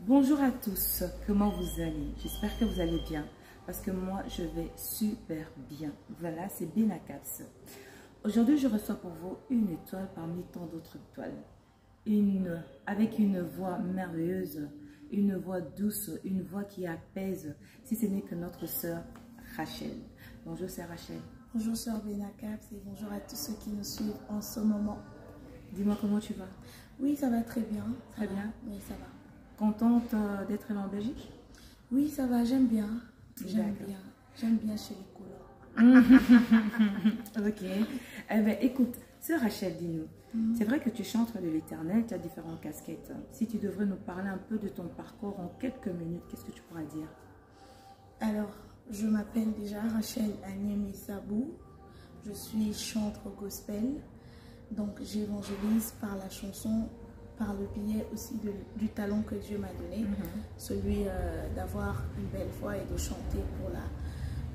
Bonjour à tous, comment vous allez? J'espère que vous allez bien, parce que moi je vais super bien. Voilà, c'est Benacaps. Aujourd'hui je reçois pour vous une étoile parmi tant d'autres étoiles. Avec une voix merveilleuse, une voix douce, une voix qui apaise, si ce n'est que notre sœur Rachel. Bonjour sœur Rachel. Bonjour sœur Benacaps et bonjour à tous ceux qui nous suivent en ce moment. Dis-moi comment tu vas? Oui, ça va très bien. Très bien. Oui, ça va. Contente d'être là en Belgique? Oui, ça va, j'aime bien. J'aime bien chez les couleurs. Ok. Eh bien, écoute, sœur Rachel, dis-nous. C'est vrai que tu chantes de l'Éternel, tu as différentes casquettes. Si tu devrais nous parler un peu de ton parcours en quelques minutes, qu'est-ce que tu pourras dire? Alors, je m'appelle déjà Rachel Agnemi Sabou. Je suis chanteur gospel. Donc, j'évangélise par la chanson, par le biais aussi du talent que Dieu m'a donné, celui d'avoir une belle voix et de chanter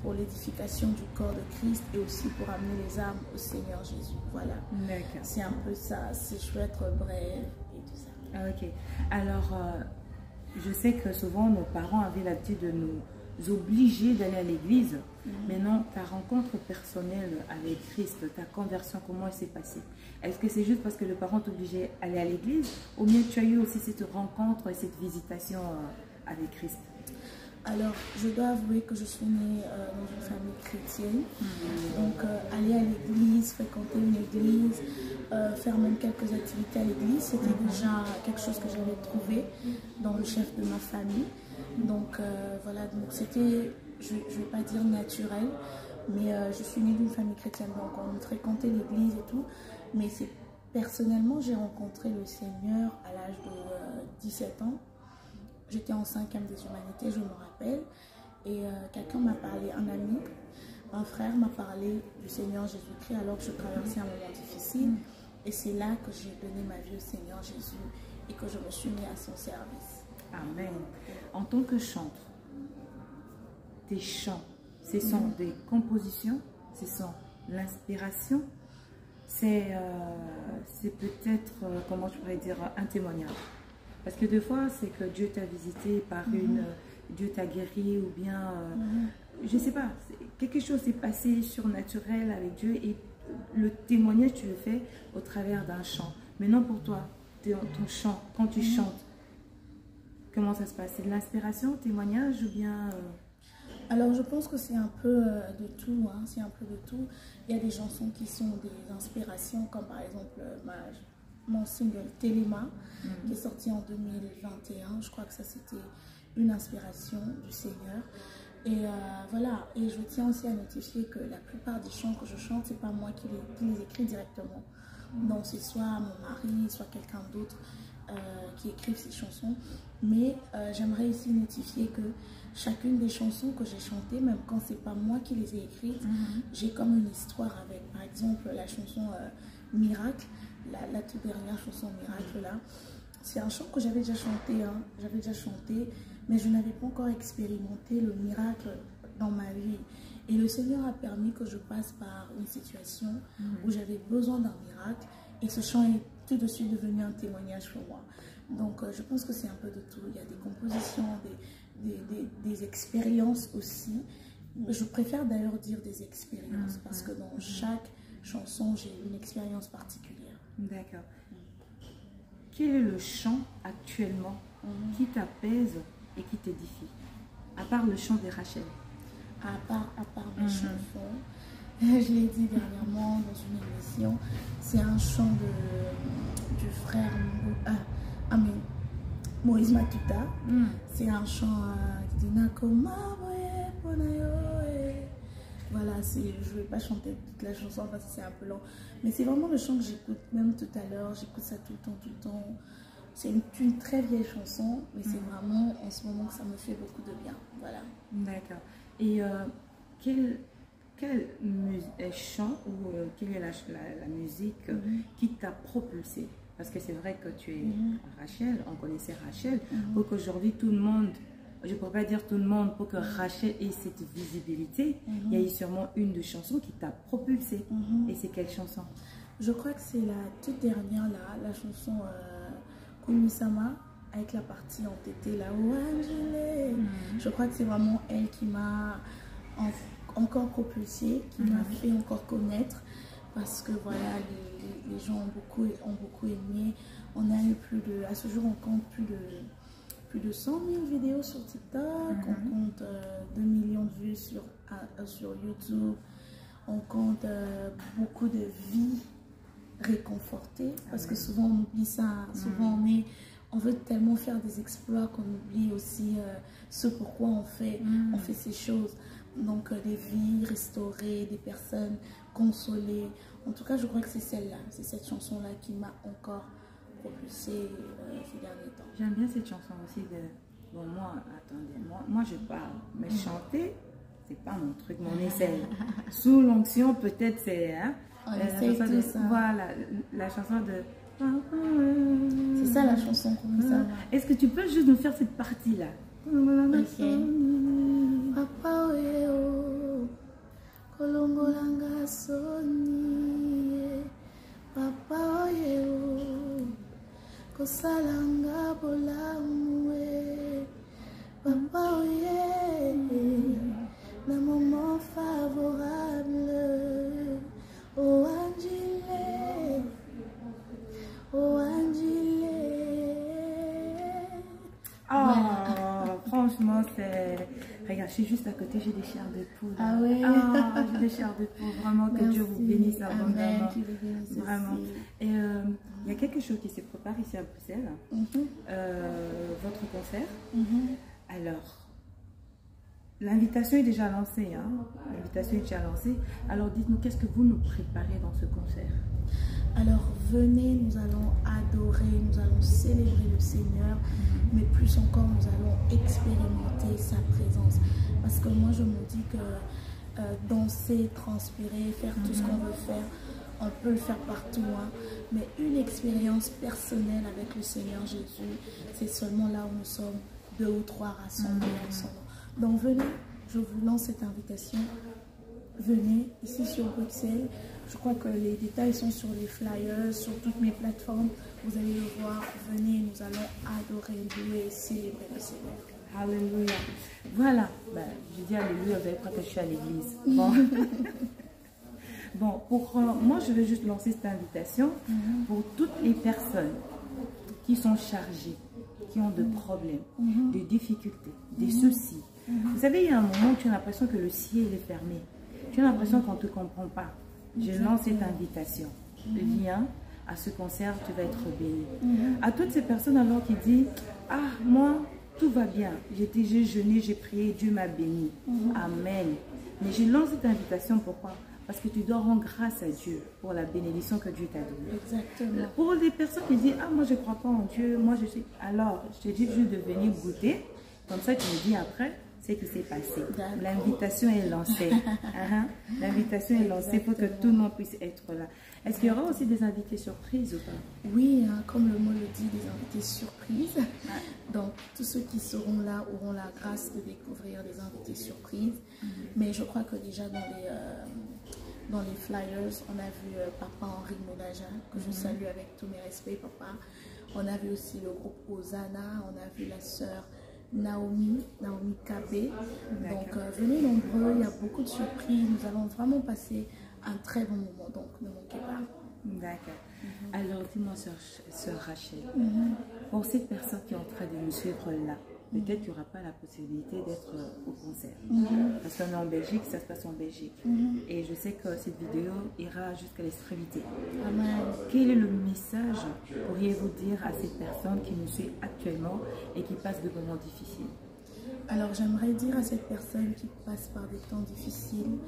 pour l'édification du corps de Christ et aussi pour amener les âmes au Seigneur Jésus. Voilà, c'est un peu ça, je veux être brève et tout ça. Ok, alors je sais que souvent nos parents avaient l'habitude de nous obliger d'aller à l'église. Maintenant, ta rencontre personnelle avec Christ, ta conversion, comment elle s'est passée? Est-ce que c'est juste parce que le parent t'obligeait à aller à l'église, ou bien tu as eu aussi cette rencontre et cette visitation avec Christ? Alors, je dois avouer que je suis née dans une famille chrétienne. Donc, aller à l'église, fréquenter une église, faire même quelques activités à l'église, c'était déjà quelque chose que j'avais trouvé dans le chef de ma famille. Donc, voilà, donc c'était, je ne vais pas dire naturel, mais je suis née d'une famille chrétienne, donc on fréquentait l'église et tout. Mais personnellement, j'ai rencontré le Seigneur à l'âge de 17 ans. J'étais en 5e des humanités, je me rappelle, et quelqu'un m'a parlé, un ami, un frère m'a parlé du Seigneur Jésus-Christ alors que je traversais un moment difficile. Et c'est là que j'ai donné ma vie au Seigneur Jésus et que je me suis mis à son service. Amen. En tant que chanteur, tes chants, ce sont des compositions, ce sont l'inspiration, c'est peut-être, comment je pourrais dire, un témoignage. Parce que des fois, c'est que Dieu t'a visité par Dieu t'a guéri ou bien, je ne sais pas, quelque chose s'est passé surnaturel avec Dieu et le témoignage, tu le fais au travers d'un chant. Maintenant, pour toi, ton chant, quand tu chantes, comment ça se passe? C'est de l'inspiration, témoignage ou bien... Alors, je pense que c'est un peu de tout, hein, c'est un peu de tout. Il y a des chansons qui sont des inspirations, comme par exemple mon single Téléma, qui est sorti en 2021. Je crois que ça, c'était une inspiration du Seigneur. Et voilà, et je tiens aussi à notifier que la plupart des chants que je chante, c'est pas moi qui les écris directement. Donc, c'est soit mon mari, soit quelqu'un d'autre qui écrivent ces chansons. Mais j'aimerais ici notifier que chacune des chansons que j'ai chantées, même quand c'est pas moi qui les ai écrites, j'ai comme une histoire avec. Par exemple, la chanson Miracle, la toute dernière chanson Miracle là, c'est un chant que j'avais déjà chanté, mais je n'avais pas encore expérimenté le miracle dans ma vie. Et le Seigneur a permis que je passe par une situation où j'avais besoin d'un miracle, et ce chant est tout de suite devenu un témoignage pour moi. Donc je pense que c'est un peu de tout. Il y a des compositions, des expériences aussi. Je préfère d'ailleurs dire des expériences parce que dans chaque chanson, j'ai une expérience particulière. D'accord. Quel est le chant actuellement qui t'apaise et qui t'édifie? À part le chant de Rachel. À part mes chansons, je l'ai dit dernièrement dans une émission, c'est un chant du frère Moïse Matuta. C'est un chant qui dit Nakoma boye ponayo. Voilà, je ne vais pas chanter toute la chanson parce que c'est un peu long. Mais c'est vraiment le chant que j'écoute même tout à l'heure. J'écoute ça tout le temps. C'est une très vieille chanson, mais c'est vraiment en ce moment que ça me fait beaucoup de bien. Voilà. D'accord. Et quel chant ou quelle est la musique qui t'a propulsé? Parce que c'est vrai que tu es Rachel, on connaissait Rachel, pour qu'aujourd'hui tout le monde, je ne pourrais pas dire tout le monde, pour que Rachel ait cette visibilité, il y a eu sûrement une de chansons qui t'a propulsé. Et c'est quelle chanson? Je crois que c'est la toute dernière, là, la chanson Kumisama avec la partie entêtée là, Angélé. Je crois que c'est vraiment elle qui m'a encore propulsée, qui m'a fait encore connaître, parce que voilà, les gens ont beaucoup aimé. On a eu à ce jour, on compte plus de 100 000 vidéos sur TikTok, on compte 2 millions de vues sur YouTube, on compte beaucoup de vies réconfortées, parce que souvent on oublie ça, souvent on veut tellement faire des exploits qu'on oublie aussi ce pourquoi on fait ces choses. Donc des vies restaurées, des personnes consolées. En tout cas, je crois que c'est celle-là, c'est cette chanson-là qui m'a encore propulsée ces derniers temps. J'aime bien cette chanson aussi de... Bon, moi, attendez, moi je parle, mais chanter, c'est pas mon truc, mon essai. Sous l'onction, peut-être c'est... Hein, ça. Voilà, la chanson de... C'est ça la chanson qu'on veut savoir. Est-ce que tu peux juste nous faire cette partie-là? Ok. Papa oyo, kolongolanga soni, papa oyo, kosalanga bolamwe, papa oyo, na moment favorable, oh Angélé, oh Angélé. Oh, franchement, c'est... Regarde, je suis juste à côté, j'ai des chairs de poule. Ah ouais. J'ai des chairs de poule. Vraiment, que Dieu vous bénisse abondamment. Vraiment. Et il y a quelque chose qui se prépare ici à Bruxelles. Votre concert. Alors, l'invitation est déjà lancée. Hein? L'invitation est déjà lancée. Alors, dites-nous, qu'est-ce que vous nous préparez dans ce concert? Alors venez, nous allons adorer, nous allons célébrer le Seigneur, mais plus encore nous allons expérimenter sa présence. Parce que moi je me dis que danser, transpirer, faire tout ce qu'on veut faire, on peut le faire partout, hein, mais une expérience personnelle avec le Seigneur Jésus, c'est seulement là où nous sommes 2 ou 3 rassemblés ensemble. Donc venez, je vous lance cette invitation. Venez ici sur Bruxelles. Je crois que les détails sont sur les flyers, sur toutes mes plateformes. Vous allez le voir. Venez, nous allons adorer, louer et célébrer le Seigneur. Alléluia. Voilà. Ben, je dis Alléluia, vous allez croire que je suis à l'église. Bon, bon pour moi, je vais juste lancer cette invitation pour toutes les personnes qui sont chargées, qui ont de problèmes, de difficultés, des soucis. Vous savez, il y a un moment où tu as l'impression que le ciel est fermé. Tu as l'impression qu'on ne te comprend pas. Je lance cette invitation. Viens à ce concert, tu vas être béni. À toutes ces personnes alors qui disent, ah, moi, tout va bien. J'ai jeûné, j'ai prié, Dieu m'a béni. Amen. Mais je lance cette invitation, pourquoi? Parce que tu dois rendre grâce à Dieu pour la bénédiction que Dieu t'a donnée. Exactement. Pour les personnes qui disent, ah, moi, je ne crois pas en Dieu, moi, je suis... Alors, je te dis juste de venir goûter. Comme ça, tu me dis après ce qui s'est passé. L'invitation est lancée. L'invitation est lancée pour que tout le monde puisse être là. Est-ce qu'il y aura aussi des invités surprises ou pas? Oui, hein, comme le mot le dit, des invités surprises. Donc, tous ceux qui seront là auront la grâce de découvrir des invités surprises. Mais je crois que déjà dans les flyers, on a vu Papa Henri Modaja, que je salue avec tous mes respects, papa. On a vu aussi le groupe Hosanna, on a vu la sœur Naomi Kabé. Donc venez nombreux, il y a beaucoup de surprises. Nous allons vraiment passer un très bon moment, donc ne manquez pas. D'accord. Alors dis-moi, sœur Rachel, pour ces personnes qui sont en train de nous suivre là, peut-être qu'il n'y aura pas la possibilité d'être au concert. Parce qu'on est en Belgique, ça se passe en Belgique. Et je sais que cette vidéo ira jusqu'à l'extrémité. Quel est le message pourriez-vous dire à ces personnes qui nous suivent actuellement et qui passent de moments difficiles? Alors j'aimerais dire à cette personne qui passe par des temps difficiles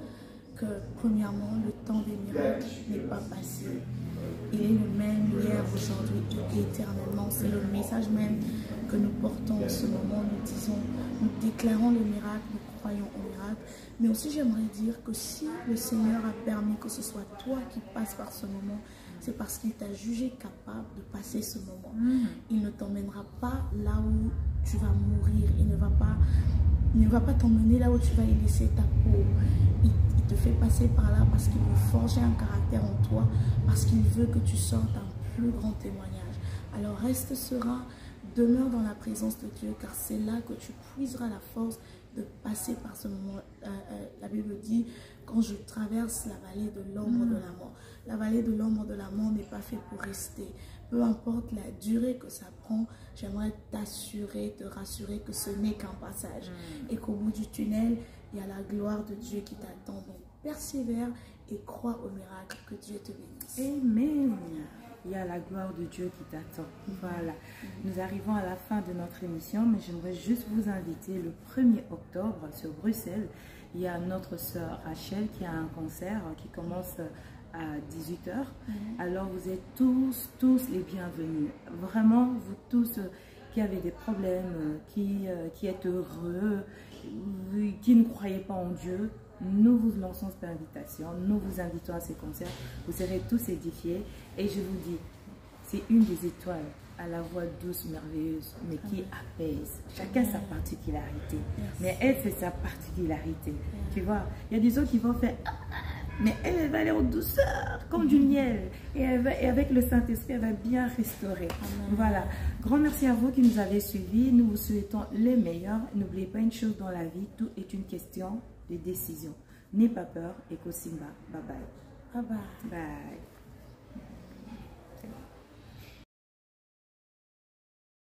que premièrement, le temps des miracles n'est pas passé. Il est le même hier, aujourd'hui et éternellement. C'est le message même que nous portons en ce moment. Nous disons, nous déclarons le miracle, nous croyons au miracle. Mais aussi j'aimerais dire que si le Seigneur a permis que ce soit toi qui passes par ce moment, c'est parce qu'il t'a jugé capable de passer ce moment. Il ne t'emmènera pas là où tu vas mourir. Il ne va pas t'emmener là où tu vas y laisser ta peau. Il te fait passer par là parce qu'il veut forger un caractère en toi, parce qu'il veut que tu sortes un plus grand témoignage. Alors reste serein, Demeure dans la présence de Dieu, car c'est là que tu puiseras la force de passer par ce moment. La Bible dit, quand je traverse la vallée de l'ombre de la mort. La vallée de l'ombre de la mort n'est pas faite pour rester. Peu importe la durée que ça prend, j'aimerais t'assurer, te rassurer que ce n'est qu'un passage. Et qu'au bout du tunnel, il y a la gloire de Dieu qui t'attend. Donc persévère et crois au miracle. Que Dieu te bénisse. Amen. Il y a la gloire de Dieu qui t'attend. Voilà. Nous arrivons à la fin de notre émission, mais j'aimerais juste vous inviter le 1er octobre sur Bruxelles. Il y a notre sœur Rachel qui a un concert qui commence à 18 h. Alors vous êtes tous les bienvenus. Vraiment, vous tous qui avez des problèmes, qui êtes heureux, qui ne croyez pas en Dieu, nous vous lançons cette invitation, nous vous invitons à ces concerts, vous serez tous édifiés et je vous dis, c'est une des étoiles à la voix douce, merveilleuse, mais qui apaise. Chacun sa particularité, mais elle c'est sa particularité, tu vois. Il y a des autres qui vont faire, mais elle va aller en douceur, comme du miel, et avec le Saint-Esprit, elle va bien restaurer. Voilà, grand merci à vous qui nous avez suivis, nous vous souhaitons les meilleurs. N'oubliez pas une chose dans la vie, tout est une question de décision. N'aie pas peur et Kosimba. Bye bye. Bye bye. Bye.